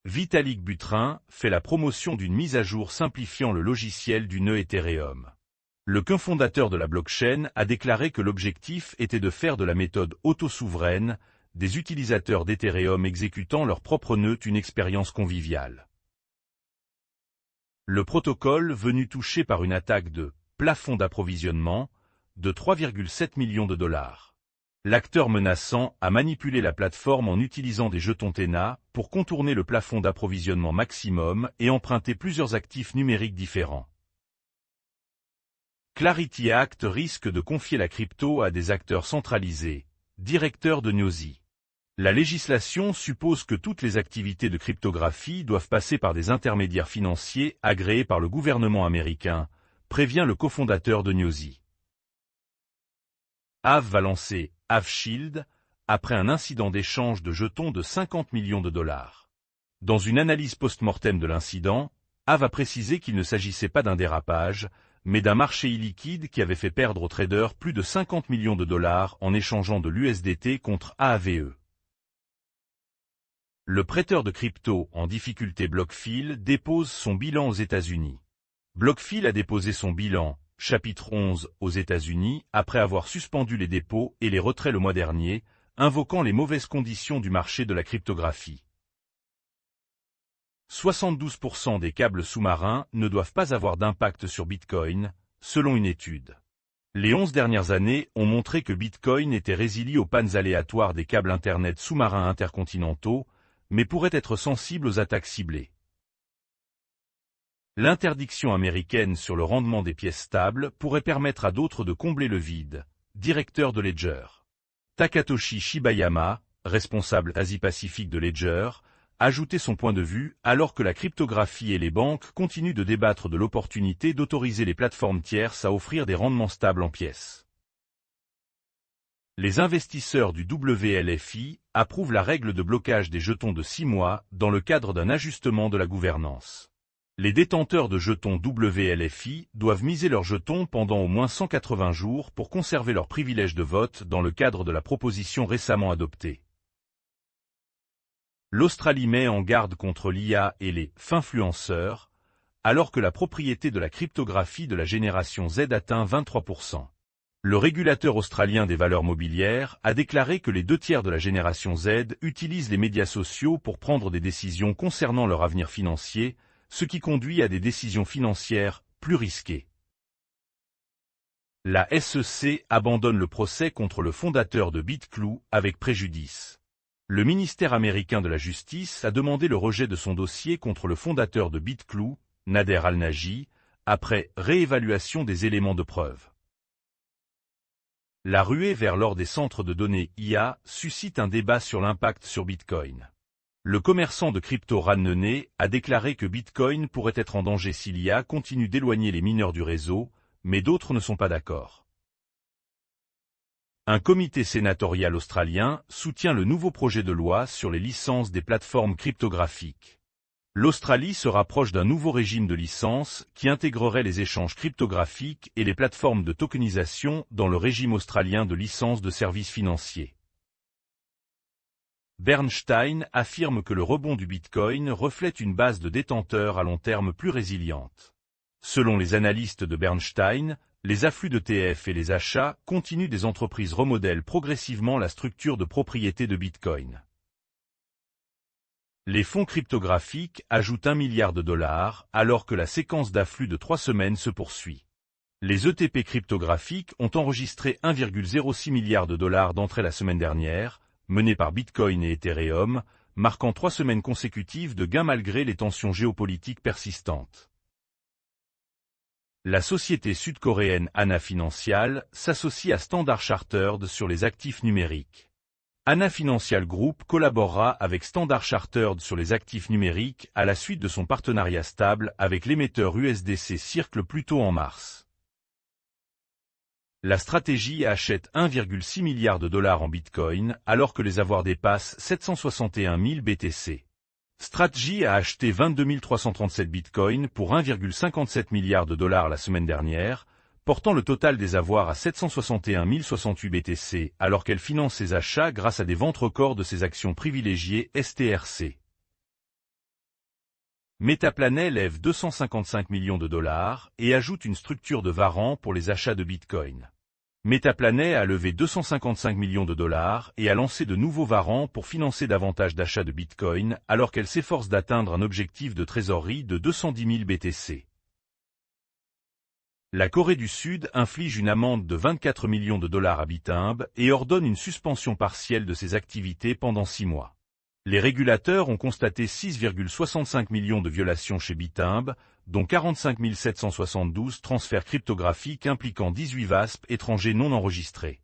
Vitalik Buterin fait la promotion d'une mise à jour simplifiant le logiciel du nœud Ethereum. Le cofondateur de la blockchain a déclaré que l'objectif était de faire de la méthode auto-souveraine, des utilisateurs d'Ethereum exécutant leur propre nœud une expérience conviviale. Le protocole venu touché par une attaque de plafond d'approvisionnement de 3,7 millions de dollars. L'acteur menaçant a manipulé la plateforme en utilisant des jetons TENA pour contourner le plafond d'approvisionnement maximum et emprunter plusieurs actifs numériques différents. Clarity Act risque de confier la crypto à des acteurs centralisés, directeur de Gnosi. La législation suppose que toutes les activités de cryptographie doivent passer par des intermédiaires financiers agréés par le gouvernement américain, prévient le cofondateur de Gnosi. Aave va lancer Aave Shield après un incident d'échange de jetons de 50 millions de dollars. Dans une analyse post-mortem de l'incident, Aave a précisé qu'il ne s'agissait pas d'un dérapage, mais d'un marché illiquide qui avait fait perdre aux traders plus de 50 millions de dollars en échangeant de l'USDT contre AAVE. Le prêteur de crypto en difficulté BlockFi dépose son bilan aux États-Unis. BlockFi a déposé son bilan, chapitre 11, aux États-Unis, après avoir suspendu les dépôts et les retraits le mois dernier, invoquant les mauvaises conditions du marché de la cryptographie. 72% des câbles sous-marins ne doivent pas avoir d'impact sur Bitcoin, selon une étude. Les 11 dernières années ont montré que Bitcoin était résilient aux pannes aléatoires des câbles Internet sous-marins intercontinentaux, mais pourrait être sensible aux attaques ciblées. L'interdiction américaine sur le rendement des pièces stables pourrait permettre à d'autres de combler le vide, directeur de Ledger. Takatoshi Shibayama, responsable Asie-Pacifique de Ledger, a ajouté son point de vue alors que la cryptographie et les banques continuent de débattre de l'opportunité d'autoriser les plateformes tierces à offrir des rendements stables en pièces. Les investisseurs du WLFI approuvent la règle de blocage des jetons de 6 mois dans le cadre d'un ajustement de la gouvernance. Les détenteurs de jetons WLFI doivent miser leurs jetons pendant au moins 180 jours pour conserver leur privilège de vote dans le cadre de la proposition récemment adoptée. L'Australie met en garde contre l'IA et les finfluenceurs, alors que la propriété de la cryptographie de la génération Z atteint 23%. Le régulateur australien des valeurs mobilières a déclaré que les 2/3 de la génération Z utilisent les médias sociaux pour prendre des décisions concernant leur avenir financier, ce qui conduit à des décisions financières plus risquées. La SEC abandonne le procès contre le fondateur de BitClue avec préjudice. Le ministère américain de la Justice a demandé le rejet de son dossier contre le fondateur de BitClue, Nader Al-Naji, après réévaluation des éléments de preuve. La ruée vers l'or des centres de données IA suscite un débat sur l'impact sur Bitcoin. Le commerçant de crypto Rannené a déclaré que Bitcoin pourrait être en danger si l'IA continue d'éloigner les mineurs du réseau, mais d'autres ne sont pas d'accord. Un comité sénatorial australien soutient le nouveau projet de loi sur les licences des plateformes cryptographiques. L'Australie se rapproche d'un nouveau régime de licence qui intégrerait les échanges cryptographiques et les plateformes de tokenisation dans le régime australien de licence de services financiers. Bernstein affirme que le rebond du Bitcoin reflète une base de détenteurs à long terme plus résiliente. Selon les analystes de Bernstein, les afflux d'ETF et les achats continuent des entreprises remodèlent progressivement la structure de propriété de Bitcoin. Les fonds cryptographiques ajoutent 1 milliard de dollars alors que la séquence d'afflux de 3 semaines se poursuit. Les ETP cryptographiques ont enregistré 1,06 milliard de dollars d'entrées la semaine dernière, menées par Bitcoin et Ethereum, marquant 3 semaines consécutives de gains malgré les tensions géopolitiques persistantes. La société sud-coréenne Hana Financial s'associe à Standard Chartered sur les actifs numériques. Hana Financial Group collaborera avec Standard Chartered sur les actifs numériques à la suite de son partenariat stable avec l'émetteur USDC Circle plus tôt en mars. La stratégie achète 1,6 milliard de dollars en Bitcoin alors que les avoirs dépassent 761 000 BTC. Strategy a acheté 22 337 Bitcoin pour 1,57 milliard de dollars la semaine dernière, portant le total des avoirs à 761 068 BTC alors qu'elle finance ses achats grâce à des ventes records de ses actions privilégiées STRC. Metaplanet lève 255 millions de dollars et ajoute une structure de warrants pour les achats de Bitcoin. Metaplanet a levé 255 millions de dollars et a lancé de nouveaux warrants pour financer davantage d'achats de Bitcoin alors qu'elle s'efforce d'atteindre un objectif de trésorerie de 210 000 BTC. La Corée du Sud inflige une amende de 24 millions de dollars à Bitimb et ordonne une suspension partielle de ses activités pendant 6 mois. Les régulateurs ont constaté 6,65 millions de violations chez Bitimb, dont 45 772 transferts cryptographiques impliquant 18 VASP étrangers non enregistrés.